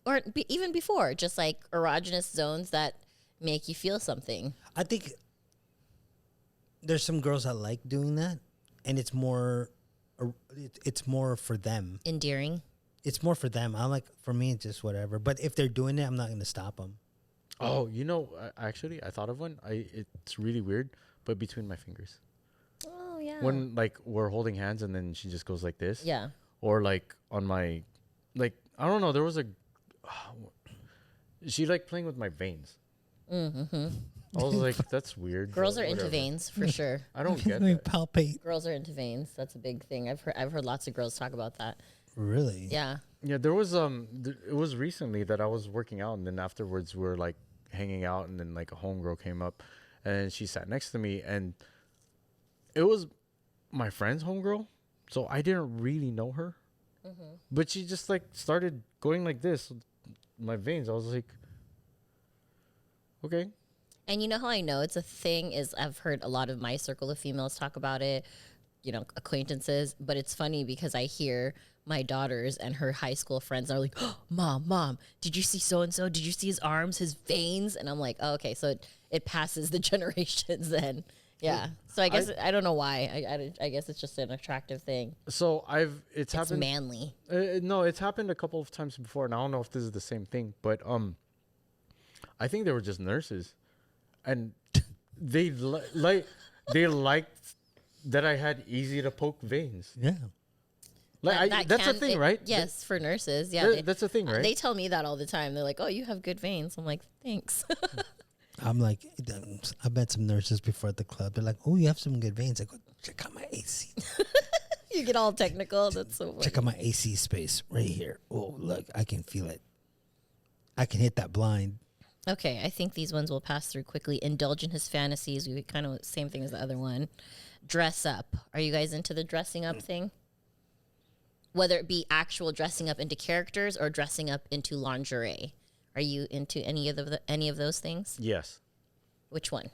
Or even before, just like erogenous zones that make you feel something. I think there's some girls that like doing that, and it's more for them. Endearing. It's more for them. I'm like, for me, it's just whatever. But if they're doing it, I'm not going to stop them. Oh, actually, I thought of one. It's really weird, but between my fingers. Oh, yeah. When like we're holding hands and then she just goes like this. Yeah. Or like on my, like I don't know. There was a, she like playing with my veins. Mm-hmm. I was like, that's weird. Girls but are into whatever. veins for sure. I don't get Let me that. palpate. Girls are into veins. That's a big thing. I've heard lots of girls talk about that. Really? Yeah. Yeah, there was it was recently that I was working out, and then afterwards we were like hanging out, and then like a homegirl came up, and she sat next to me, and it was my friend's homegirl, so I didn't really know her, but she just like started going like this, with my veins. I was like, okay. And you know how I know it's a thing is I've heard a lot of my circle of females talk about it, you know, acquaintances, but it's funny because I hear my daughters and her high school friends are like, oh, mom, did you see so-and-so? Did you see his arms, his veins? And I'm like, oh, okay, so it passes the generations then. Yeah. So I guess, I don't know why. I guess it's just an attractive thing. So it's It's happened. manly. No, it's happened a couple of times before, and I don't know if this is the same thing, but I think they were just nurses, and they they liked that I had easy to poke veins. Yeah. Like that's a thing, right? Yes, for nurses. Yeah. That's a thing, right? They tell me that all the time. They're like, oh, you have good veins. I'm like, thanks. I'm like, I met some nurses before at the club. They're like, oh, you have some good veins. I go, check out my AC. You get all technical. That's so funny. Check out my AC space right here. Oh, look, I can feel it. I can hit that blind. Okay, I think these ones will pass through quickly. Indulge in his fantasies. We kind of same thing as the other one. Dress up. Are you guys into the dressing up thing? Whether it be actual dressing up into characters or dressing up into lingerie. Are you into any of those things? Yes, Which one?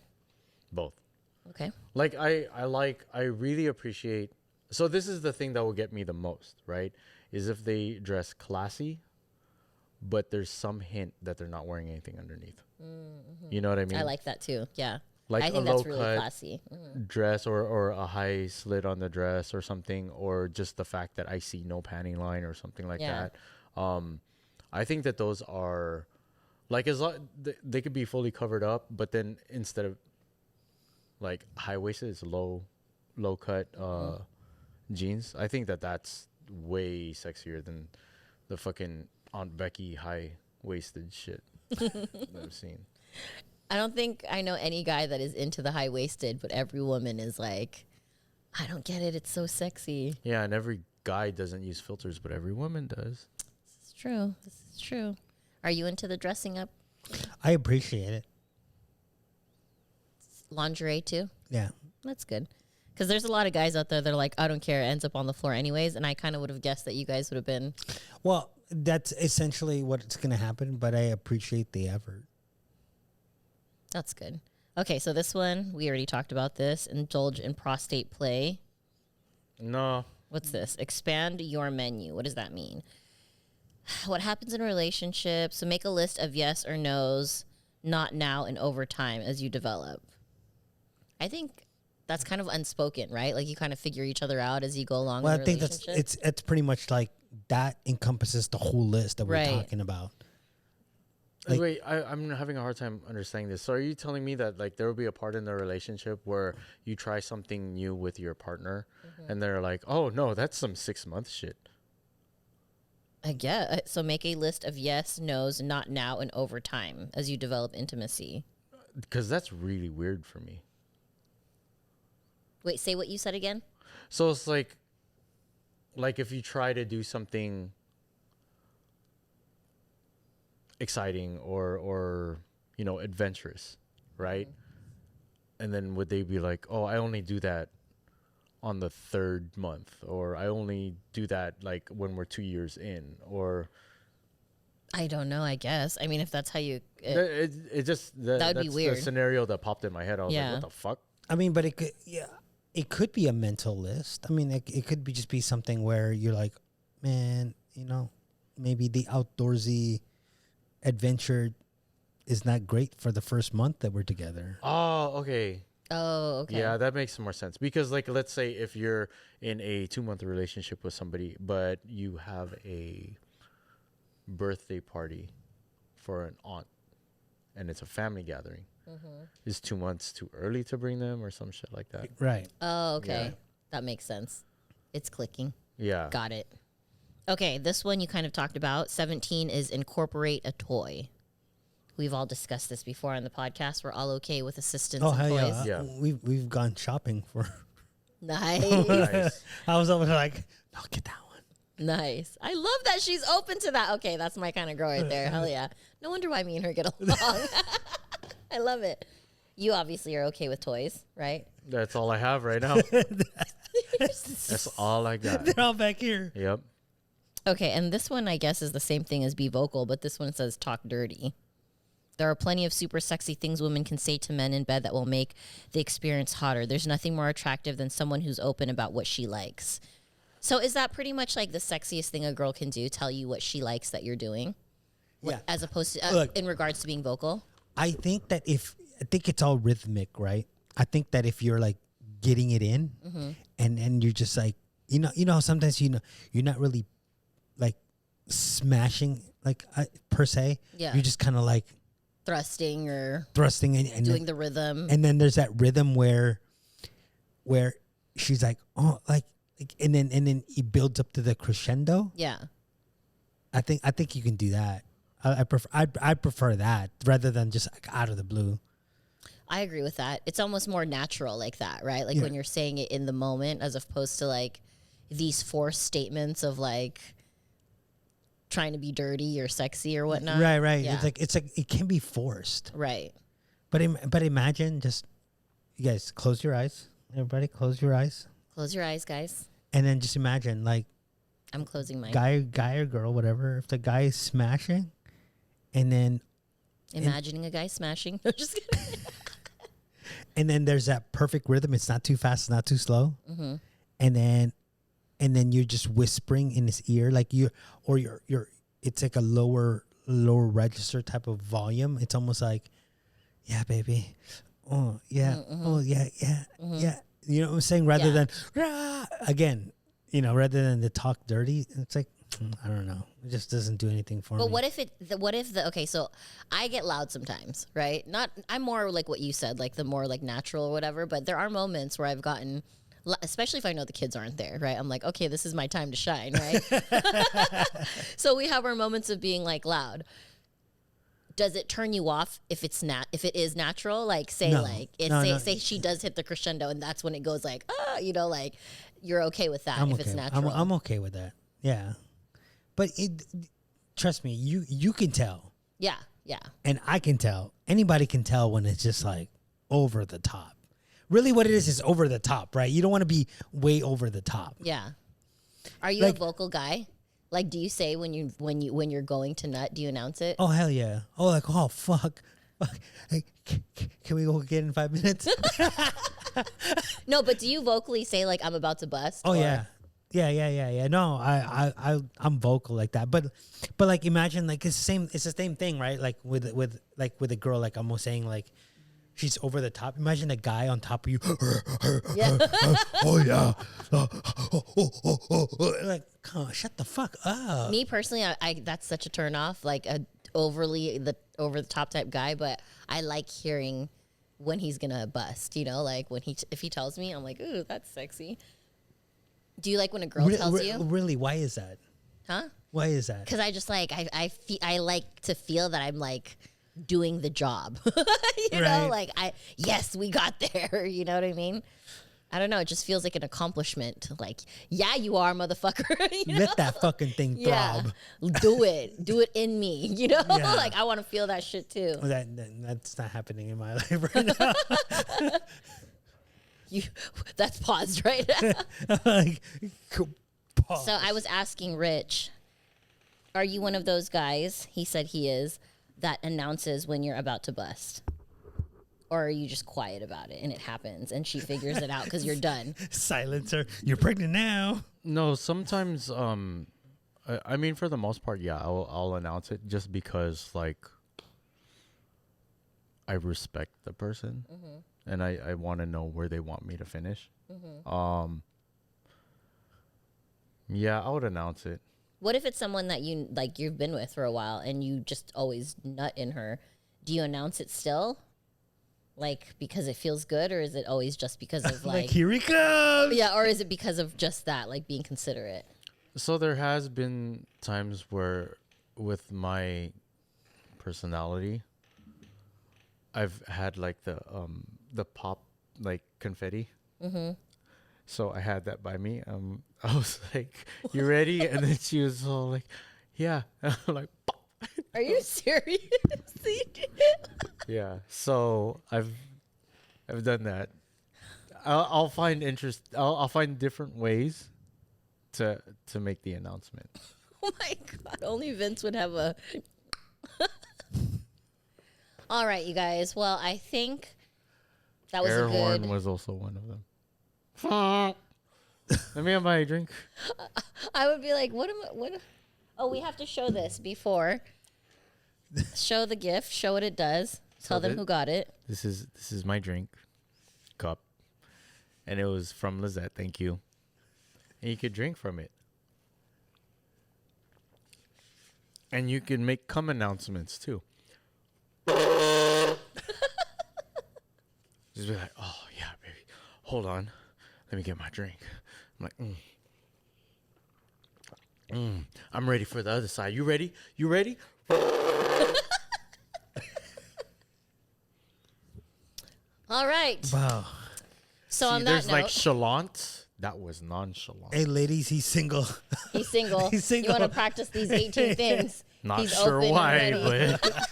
both. Okay. Like I really appreciate. So this is the thing that will get me the most, right? Is if they dress classy, but there's some hint that they're not wearing anything underneath. You know what I mean? I like that too. Yeah. Like I think a that's low really cut classy. dress or a high slit on the dress or something, or just the fact that I see no panty line or something like Yeah. that. I think that those are like they could be fully covered up, but then instead of like high waisted, it's low cut jeans. I think that that's way sexier than the fucking Aunt Becky high waisted shit that I've seen. I don't think I know any guy that is into the high waisted, but every woman is like, I don't get it. It's so sexy. Yeah, and every guy doesn't use filters, but every woman does. This is true. This is true. Are you into the dressing up I appreciate it. lingerie too? Yeah. That's good. Because there's a lot of guys out there that are like, I don't care. It ends up on the floor anyways. And I kind of would have guessed that you guys would have been. Well, that's essentially what's going to happen, but I appreciate the effort. That's good. Okay, so this one, we already talked about this. Indulge in prostate play. No. What's this? Expand your menu. What does that mean? What happens in a relationship? So make a list of yes or no's, not now and over time as you develop. I think that's kind of unspoken, right? Like you kind of figure each other out as you go along. Well, in I a think that's relationship. it's pretty much like that encompasses the whole list that we're Right. talking about. Like- Wait, I'm having a hard time understanding this. So are you telling me that like there will be a part in the relationship where you try something new with your partner and they're like, oh no, that's some 6 month shit. I guess. So make a list of yes, no's, not now, and over time as you develop intimacy. Because that's really weird for me. Wait, say what you said again. So it's like if you try to do something exciting or adventurous, right? And then would they be like, oh, I only do that on the 3rd month, or I only do that like when we're 2 years in, or I don't know. I guess. I mean, if that's how you. it just that would that's be weird. the scenario that popped in my head. I was Yeah. like, what the fuck? I mean, but it could be a mental list. I mean, it could be just be something where you're like, man, maybe the outdoorsy adventure is not great for the first month that we're together. Oh, okay. Oh, okay. Yeah, that makes more sense, because like, let's say if you're in a 2-month relationship with somebody, but you have a birthday party for an aunt and it's a family gathering, is 2 months too early to bring them or some shit like that? Right. Oh, okay. Yeah. That makes sense. It's clicking. Yeah. Got it. Okay, this one you kind of talked about. 17 is incorporate a toy. We've all discussed this before on the podcast. We're all okay with assistance Oh, and hell toys. yeah. Yeah. We've gone shopping for. Nice. Nice. I was always like, no, get that one. Nice. I love that she's open to that. Okay, that's my kind of girl right there. Hell yeah. No wonder why me and her get along. I love it. You obviously are okay with toys, right? That's all I have right now. That's all I got. They're all back here. Yep. Okay, and this one I guess is the same thing as be vocal, but this one says talk dirty. There are plenty of super sexy things women can say to men in bed that will make the experience hotter. There's nothing more attractive than someone who's open about what she likes. So is that pretty much like the sexiest thing a girl can do? Tell you what she likes that you're doing? Yeah. As opposed to, Look. in regards to being vocal? I think it's all rhythmic, right? I think that if you're like getting it in and you're just like, how sometimes, you're not really like smashing like per se. Yeah. You're just kind of like Thrusting or thrusting and doing the rhythm. and then there's that rhythm where she's like, oh, like and then it builds up to the crescendo. Yeah. I think you can do that. I prefer that rather than just like out of the blue. I agree with that. It's almost more natural like that, right? Like Yeah. when you're saying it in the moment as opposed to like these forced statements of like trying to be dirty or sexy or whatnot. Right. Yeah. It's like it can be forced. Right. But imagine just, you guys close your eyes. Everybody close your eyes. Close your eyes, guys. And then just imagine like I'm closing mine. guy or girl, whatever. If the guy is smashing, and then Imagining a guy smashing. No, just kidding. and then there's that perfect rhythm. It's not too fast, it's not too slow. Mm-hmm. And then you're just whispering in his ear, like you're. It's like a lower register type of volume. It's almost like, yeah, baby. Oh yeah. Mm-hmm. Oh yeah. Yeah. You know what I'm saying? Rather Yeah. than rah, again, rather than the talk dirty. It's like, I don't know. It just doesn't do anything for me. But what if okay, so I get loud sometimes, right? I'm more like what you said, like the more like natural or whatever, but there are moments where I've gotten, especially if I know the kids aren't there, right? I'm like, okay, this is my time to shine, right? So we have our moments of being like loud. Does it turn you off if if it is natural? Like say No. like it No. say she does hit the crescendo and that's when it goes like like you're okay with that I'm if okay. it's natural. I'm okay with that. Yeah. But trust me, you can tell, Yeah. and I can tell. Anybody can tell when it's just like over the top. Really, what it is over the top, right? You don't want to be way over the top. Yeah. Are you Like- a vocal guy? Like, do you say when you're going to nut? Do you announce it? Oh hell yeah! Oh like fuck. Hey, can we go get in 5 minutes? No, but do you vocally say like I'm about to bust? Oh or- yeah. Yeah. No, I'm vocal like that. But like imagine like it's the same thing, right? Like with a girl, like I'm saying like she's over the top. Imagine a guy on top of you. Yeah. Oh yeah. Like, come on, shut the fuck up. Me personally, I that's such a turn off. Like a over the top type guy, but I like hearing when he's gonna bust. Like if he tells me, I'm like, ooh, that's sexy. Do you like when a girl tells you? Really, why is that? Huh? Why is that? Because I just like I like to feel that I'm like doing the job. You know, Right. like yes, we got there. You know what I mean? I don't know. It just feels like an accomplishment. Like, yeah, you are, motherfucker. You know? Let that fucking thing throb. Do it in me. You know, Yeah. like I want to feel that shit too. That's not happening in my life right now. That's paused, right? Like, pause. So I was asking Rich, are you one of those guys? He said he is, that announces when you're about to bust. Or are you just quiet about it and it happens and she figures it out because you're done? Silencer. You're pregnant now. No, sometimes I mean for the most part, yeah, I'll announce it just because like I respect the person and I want to know where they want me to finish. Yeah, I would announce it. What if it's someone that you like you've been with for a while and you just always nut in her? Do you announce it still? Like because it feels good, or is it always just because of Like, here he comes. yeah, or is it because of just that, like being considerate? So there has been times where with my personality I've had like the pop like confetti. So I had that by me. I was like, "You ready?" And then she was all like, "Yeah." I'm like, pop. Are you serious? Yeah. So I've done that. I'll find interest. I'll find different ways to make the announcement. Oh my God. Only Vince would have a. All right, you guys. Well, I think that was Air a horn good. was also one of them. Let me have my drink. I would be like, what? Oh, we have to show this before. Show the gift. Show what it does. Tell them who got it. This is my drink cup, and it was from Lizette. Thank you. And you could drink from it, and you can make cum announcements too. Just be like, "Oh yeah, baby, hold on, let me get my drink." I'm like, I'm ready for the other side. You ready? You ready? All right. Wow. So See, on that there's note, like chalant. That was nonchalant. Hey, ladies, he's single. he's single. He's single. You want to practice these 18 things? Not He's sure open and why, ready. but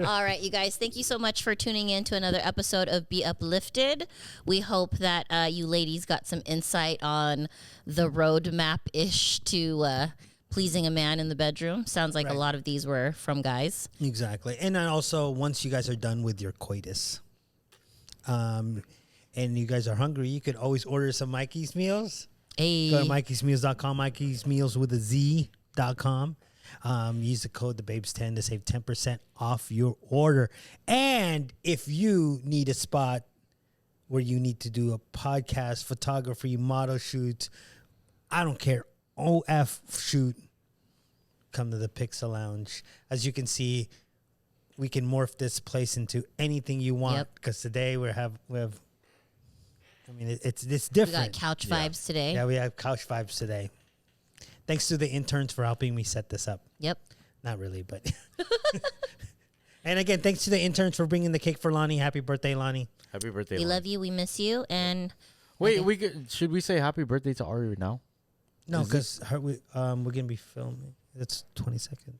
All right, you guys, thank you so much for tuning in to another episode of Be Uplifted. We hope that you ladies got some insight on the roadmap-ish to pleasing a man in the bedroom. Sounds like a lot of these were from guys. Exactly. And then also, once you guys are done with your coitus, and you guys are hungry, you could always order some Mikey's Meals. Hey. Go to Mikey'sMeals.com, Mikey's Meals with a Z.com. Use the code TheBabes10 to save 10% off your order. And if you need a spot where you need to do a podcast, photography, model shoot, I don't care, OF shoot, come to the Pixel Lounge. As you can see, we can morph this place into anything you want. Because today we have. I mean, it's We different. got couch vibes today. Yeah, we have couch vibes today. Thanks to the interns for helping me set this up. Yep. Not really, but. And again, thanks to the interns for bringing the cake for Lonnie. Happy birthday, Lonnie. happy birthday. We Lon. love you. We miss you. And Wait, Okay. should we say happy birthday to Ari now? No, Is because we're gonna be filming. It's 22nd.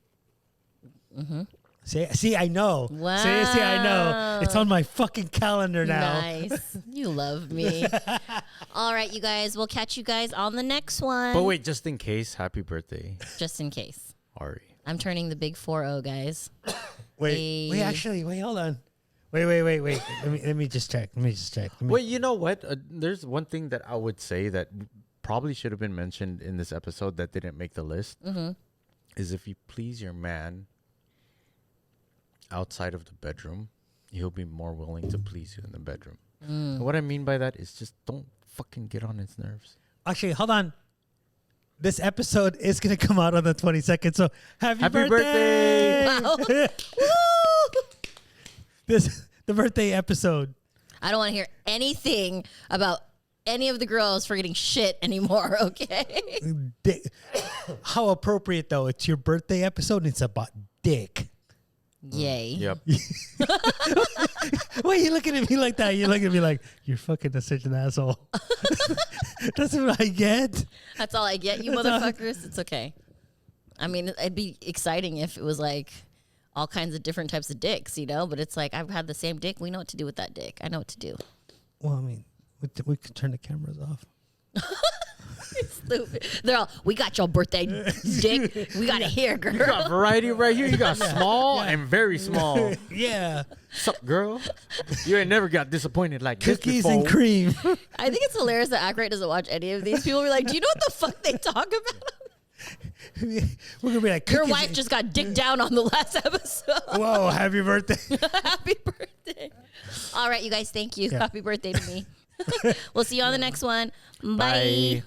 Mm-hmm. See, I know. Wow. See, I know. It's on my fucking calendar now. nice. You love me. All right, you guys. We'll catch you guys on the next one. But wait, just in case, happy birthday, Just in case. Ari. I'm turning the big 4-0, guys. Wait, hold on. Wait. Let me just check. Wait, you know what? There's one thing that I would say that probably should have been mentioned in this episode that didn't make the list. Is if you please your man outside of the bedroom, he'll be more willing to please you in the bedroom. And what I mean by that is just don't fucking get on his nerves. Actually, hold on. This episode is going to come out on the 22nd, so happy birthday! Wow. The birthday episode. I don't want to hear anything about any of the girls for getting shit anymore, okay? How appropriate though. It's your birthday episode and it's about dick. Yay. Yep. Why are you looking at me like that? You look at me like, you're fucking such an asshole. That's what I get. That's all I get, you motherfuckers. It's okay. I mean, it'd be exciting if it was like all kinds of different types of dicks, you know? But it's like, I've had the same dick. We know what to do with that dick. I know what to do. Well, I mean, we could turn the cameras off. Stupid. They're all, we got your birthday dick. We got it here, girl. You got variety right here. You got small and very small. Yeah. Sup, girl? You ain't never got disappointed like Cookies this and before. cream. I think it's hilarious that Ackright doesn't watch any of these. People be like, do you know what the fuck they talk about? We're going to be like, Your wife just got dick down on the last episode. Whoa, happy birthday. Happy birthday. All right, you guys, thank you. Yeah. Happy birthday to me. We'll see you on the next one. Bye. Bye.